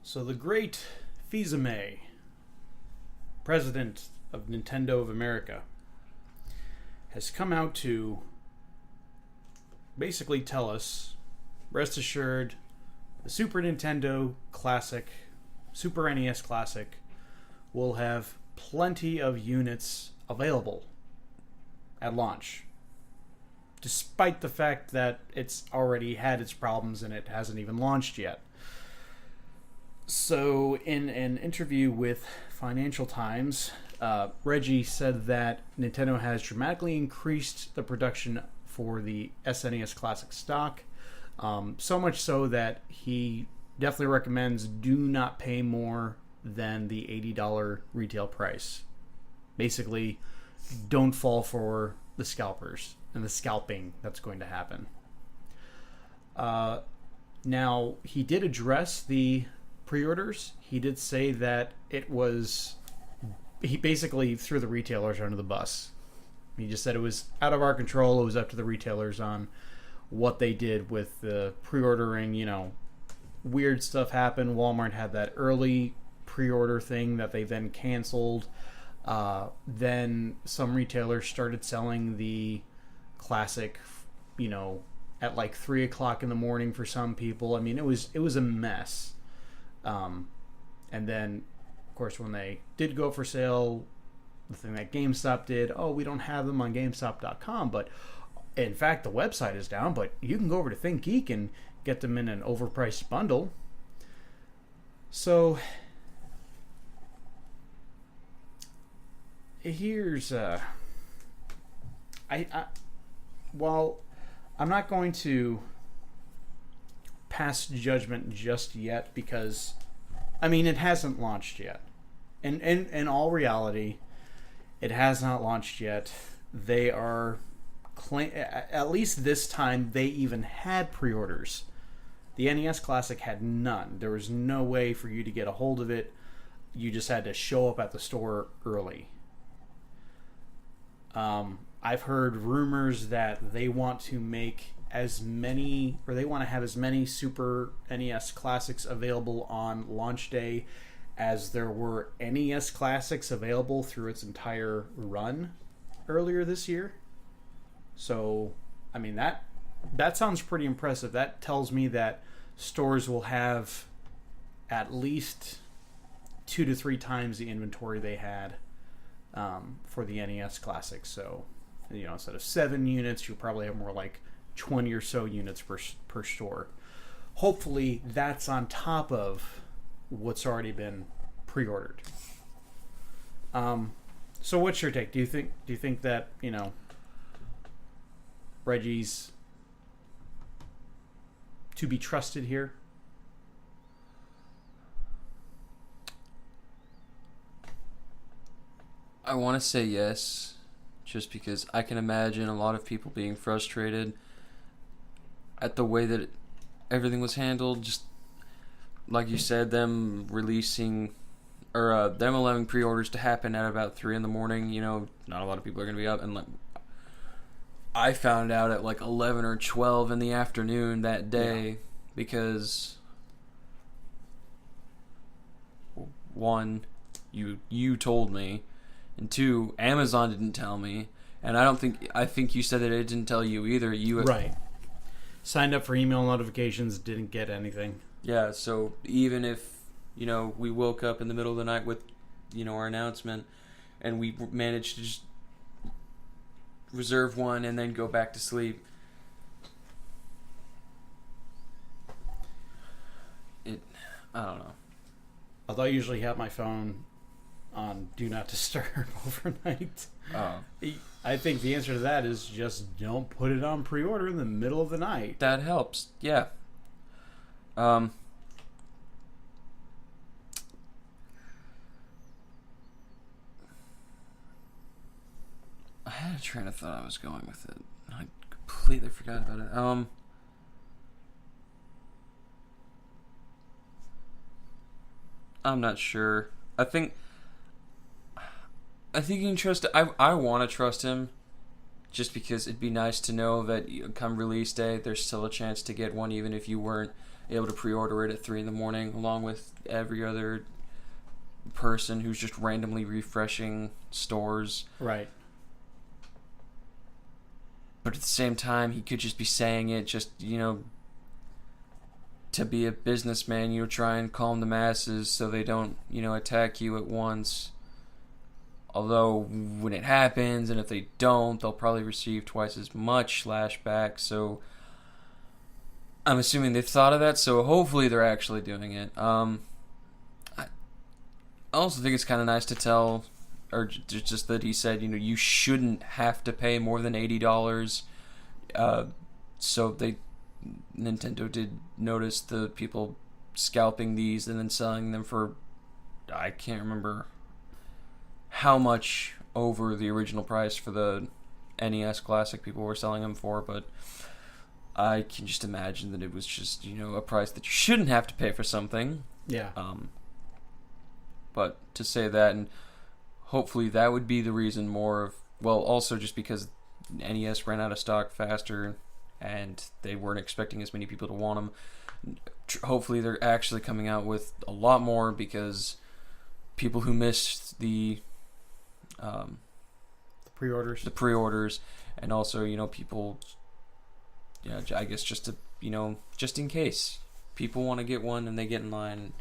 So the great Fils-Aime, president of Nintendo of America, has come out to basically tell us, rest assured, the Super Nintendo Classic, Super NES Classic, will have plenty of units available at launch. Despite the fact that it's already had its problems and it hasn't even launched yet. So, in an interview with Financial Times, Reggie said that Nintendo has dramatically increased the production for the SNES Classic stock. So much so that he definitely recommends do not pay more than the $80 retail price. Basically, don't fall for the scalpers and the scalping that's going to happen. Now, he did address the pre-orders. He did say that he basically threw the retailers under the bus. He just said it was out of our control. It was up to the retailers on what they did with the pre-ordering. Weird stuff happened. Walmart had that early pre-order thing that they then canceled. Then some retailers started selling the classic, at like 3 o'clock in the morning for some people. I mean, it was a mess. And then, of course, when they did go for sale, the thing that GameStop did, we don't have them on GameStop.com, but in fact, the website is down, but you can go over to ThinkGeek and get them in an overpriced bundle. So, here's, while I'm not going to pass judgment just yet because, it hasn't launched yet. In all reality, it has not launched yet. They are, at least this time, they even had pre-orders. The NES Classic had none. There was no way for you to get a hold of it. You just had to show up at the store early. I've heard rumors that they want to make they want to have as many Super NES Classics available on launch day as there were NES Classics available through its entire run earlier this year. So, that sounds pretty impressive. That tells me that stores will have at least 2 to 3 times the inventory they had for the NES Classic. So, instead of 7 units, you'll probably have more like 20 or so units per store. Hopefully, that's on top of what's already been pre-ordered. So, what's your take? Do you think that Reggie's to be trusted here? I want to say yes, just because I can imagine a lot of people being frustrated at the way that everything was handled. Just like you said, them releasing or them allowing pre-orders to happen at about 3 in the morning. Not a lot of people are going to be up, and I found out at like 11 or 12 in the afternoon that day because one, you told me, and two, Amazon didn't tell me, and I think you said that it didn't tell you either. Right. Signed up for email notifications, didn't get anything. Yeah, so even if, we woke up in the middle of the night with, our announcement, and we managed to just reserve one and then go back to sleep, I don't know. Although I usually have my phone on Do Not Disturb overnight. Oh. I think the answer to that is just don't put it on pre-order in the middle of the night. That helps, yeah. I had a train of thought I was going with it. I completely forgot about it. I'm not sure. I think you can trust. I want to trust him, just because it'd be nice to know that come release day, there's still a chance to get one, even if you weren't able to pre-order it at 3 in the morning, along with every other person who's just randomly refreshing stores. Right. But at the same time, he could just be saying it just, to be a businessman, try and calm the masses so they don't, attack you at once. Although, when it happens, and if they don't, they'll probably receive twice as much lashback, so I'm assuming they've thought of that, so hopefully they're actually doing it. I also think it's kind of nice to tell, or just that he said, you shouldn't have to pay more than $80. So Nintendo did notice the people scalping these and then selling them for, I can't remember how much over the original price for the NES Classic people were selling them for, but I can just imagine that it was just, a price that you shouldn't have to pay for something. Yeah. But to say that, and hopefully that would be the reason more of, well, also just because NES ran out of stock faster and they weren't expecting as many people to want them. Hopefully they're actually coming out with a lot more, because people who missed the pre-orders, and also, people, I guess just to, just in case people want to get one and they get in line,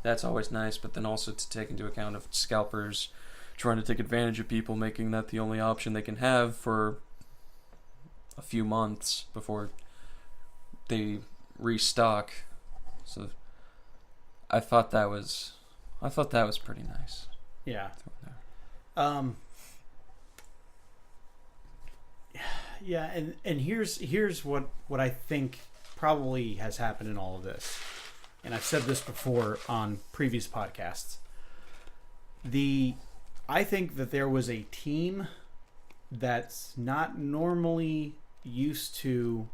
that's always nice. But then also to take into account of scalpers trying to take advantage of people, making that the only option they can have for a few months before they restock. So I thought that was pretty nice. Yeah. Yeah, and here's what I think probably has happened in all of this. And I've said this before on previous podcasts. I think that there was a team that's not normally used to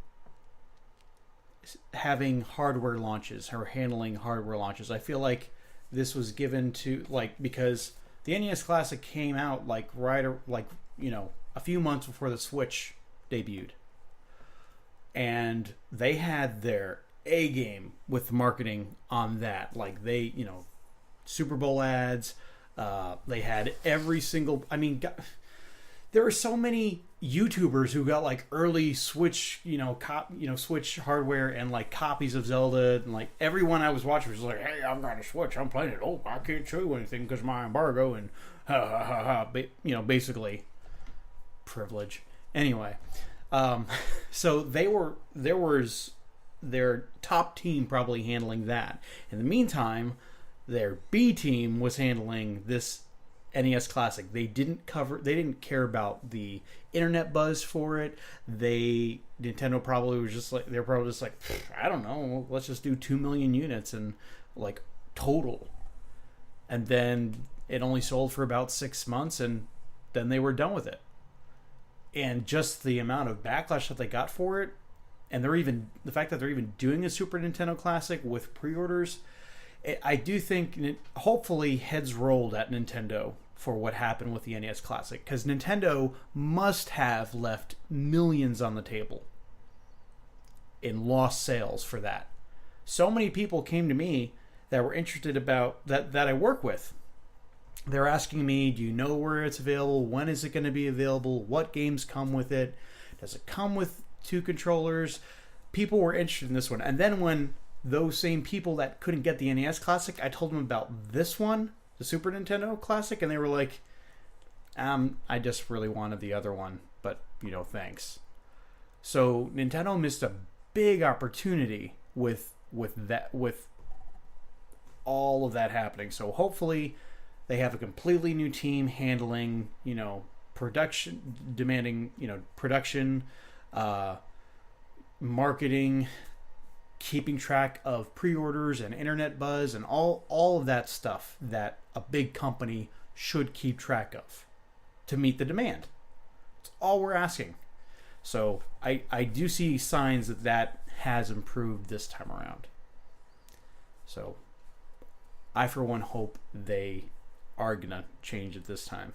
having hardware launches or handling hardware launches. I feel like this was given to, because the NES Classic came out a few months before the Switch debuted, and they had their A game with marketing on that. They, Super Bowl ads. They had every single. There are so many YouTubers who got early Switch, Switch hardware and copies of Zelda, and everyone I was watching was like, "Hey, I've got a Switch. I'm playing it. Oh, I can't show you anything because my embargo and ha ha ha ha." Basically, privilege. Anyway, so there was their top team probably handling that. In the meantime, their B team was handling this NES Classic. They didn't care about the internet buzz for it. Nintendo probably was just they're probably just I don't know, let's just do 2 million units and total. And then it only sold for about 6 months, and then they were done with it. And just the amount of backlash that they got for it, and the fact that they're even doing a Super Nintendo Classic with pre-orders, I do think hopefully heads rolled at Nintendo for what happened with the NES Classic, because Nintendo must have left millions on the table in lost sales for that. So many people came to me that were interested about that I work with. They're asking me, do you know where it's available? When is it going to be available? What games come with it? Does it come with 2 controllers? People were interested in this one. And then when those same people that couldn't get the NES Classic, I told them about this one, the Super Nintendo Classic, and they were like, I just really wanted the other one, but, thanks. So Nintendo missed a big opportunity with all of that happening. So hopefully they have a completely new team handling, production, marketing, keeping track of pre-orders and internet buzz and all of that stuff that a big company should keep track of to meet the demand. That's all we're asking. So I do see signs that has improved this time around. So I, for one, hope they are going to change it this time.